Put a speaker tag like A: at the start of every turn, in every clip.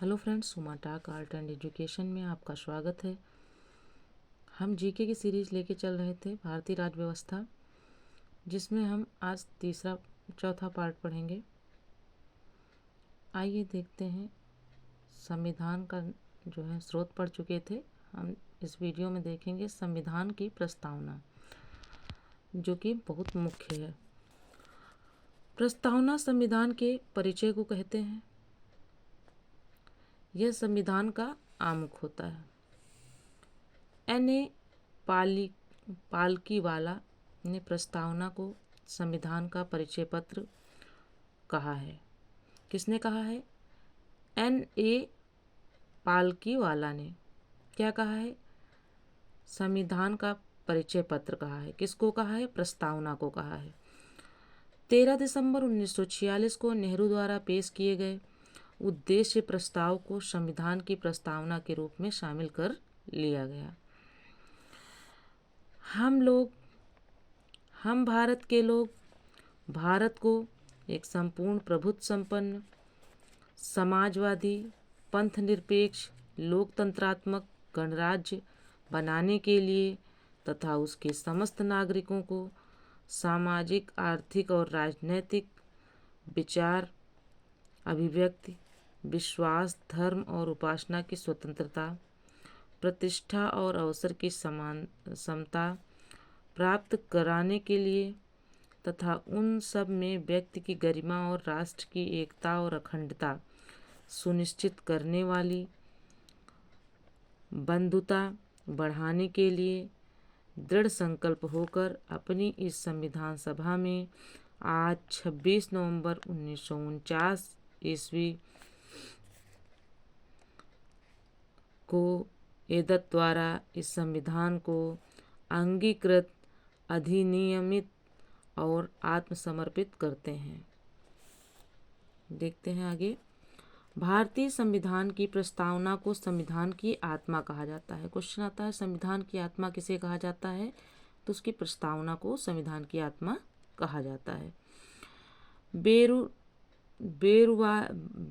A: Hello friends, सुमा टाक art and education में आपका स्वागत है। हम जीके की सीरीज़ लेके चल रहे थे भारतीय राज्य व्यवस्था, जिसमें हम आज चौथा पार्ट पढ़ेंगे। आइए देखते हैं। संविधान का जो है स्रोत पढ़ चुके थे। हम इस वीडियो में देखेंगे संविधान की प्रस्तावना, जो कि बहुत मुख्य है। प्रस्तावना संविधान के परिचय को कहते हैं। यह संविधान का आमुख होता है। N.A. पालकीवाला ने प्रस्तावना को संविधान का परिचय पत्र कहा है। किसने कहा है? N.A. पालकीवाला ने क्या कहा है? संविधान का परिचय पत्र कहा है। किसको कहा है? प्रस्तावना को कहा है। 13 दिसंबर 1946 को नेहरू द्वारा पेश किए गए उद्देश्य प्रस्ताव को संविधान की प्रस्तावना के रूप में शामिल कर लिया गया। हम भारत के लोग भारत को एक संपूर्ण प्रभुत्व संपन्न, समाजवादी, पंथ निरपेक्ष, लोकतंत्रात्मक गणराज्य बनाने के लिए तथा उसके समस्त नागरिकों को सामाजिक, आर्थिक और राजनैतिक विचार, अभिव्यक्ति, विश्वास, धर्म और उपासना की स्वतंत्रता, प्रतिष्ठा और अवसर की समता प्राप्त कराने के लिए तथा उन सब में व्यक्ति की गरिमा और राष्ट्र की एकता और अखंडता सुनिश्चित करने वाली बंधुता बढ़ाने के लिए दृढ़ संकल्प होकर अपनी इस संविधान सभा में आज 26 नवंबर 1949 ईस्वी को एतद द्वारा इस संविधान को अंगीकृत, अधिनियमित और आत्मसमर्पित करते हैं। देखते हैं आगे। भारतीय संविधान की प्रस्तावना को संविधान की आत्मा कहा जाता है। क्वेश्चन आता है, संविधान की आत्मा किसे कहा जाता है? तो उसकी प्रस्तावना को संविधान की आत्मा कहा जाता है।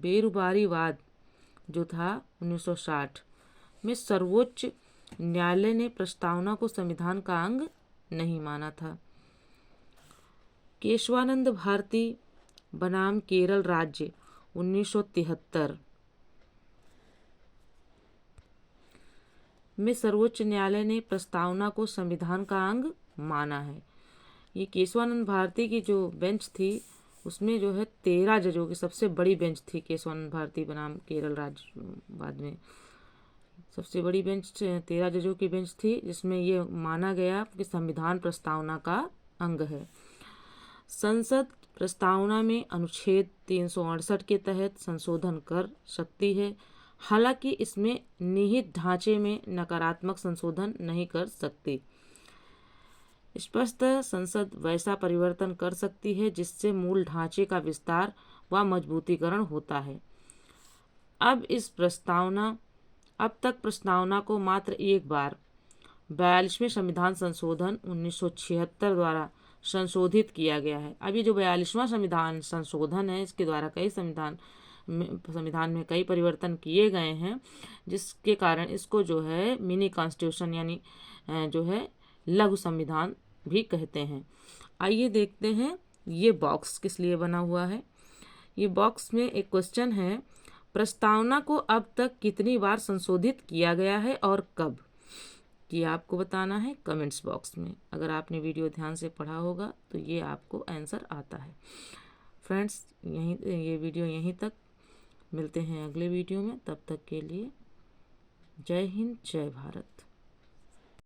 A: बेरुबारीवाद जो था 1960 में सर्वोच्च न्यायालय ने प्रस्तावना को संविधान का अंग नहीं माना था। केशवानंद भारती बनाम केरल राज्य 1973 में सर्वोच्च न्यायालय ने प्रस्तावना को संविधान का अंग माना है। ये केशवानंद भारती की जो बेंच थी, उसमें जो है 13 जजों की सबसे बड़ी बेंच थी। केशवानंद भारती बनाम केरल राज्य बाद में सबसे बड़ी बेंच 13 जजों की बेंच थी, जिसमें ये माना गया कि संविधान प्रस्तावना का अंग है। संसद प्रस्तावना में अनुच्छेद 368 के तहत संशोधन कर सकती है, हालांकि इसमें निहित ढांचे में नकारात्मक संशोधन नहीं कर सकती। स्पष्टतः संसद वैसा परिवर्तन कर सकती है जिससे मूल ढांचे का विस्तार व मजबूतीकरण होता है। अब तक प्रस्तावना को मात्र एक बार 42वें संविधान संशोधन 1976 द्वारा संशोधित किया गया है। अब ये जो 42वां संविधान संशोधन है, इसके द्वारा कई संविधान में कई परिवर्तन किए गए हैं, जिसके कारण इसको जो है मिनी कॉन्स्टिट्यूशन यानी जो है लघु संविधान भी कहते हैं। आइए देखते हैं ये बॉक्स किस लिए बना हुआ है। ये बॉक्स में एक क्वेश्चन है, प्रस्तावना को अब तक कितनी बार संशोधित किया गया है और कब? ये आपको बताना है कमेंट्स बॉक्स में। अगर आपने वीडियो ध्यान से पढ़ा होगा तो ये आपको आंसर आता है। फ्रेंड्स, ये वीडियो यहीं तक। मिलते हैं अगले वीडियो में। तब तक के लिए जय हिंद, जय भारत।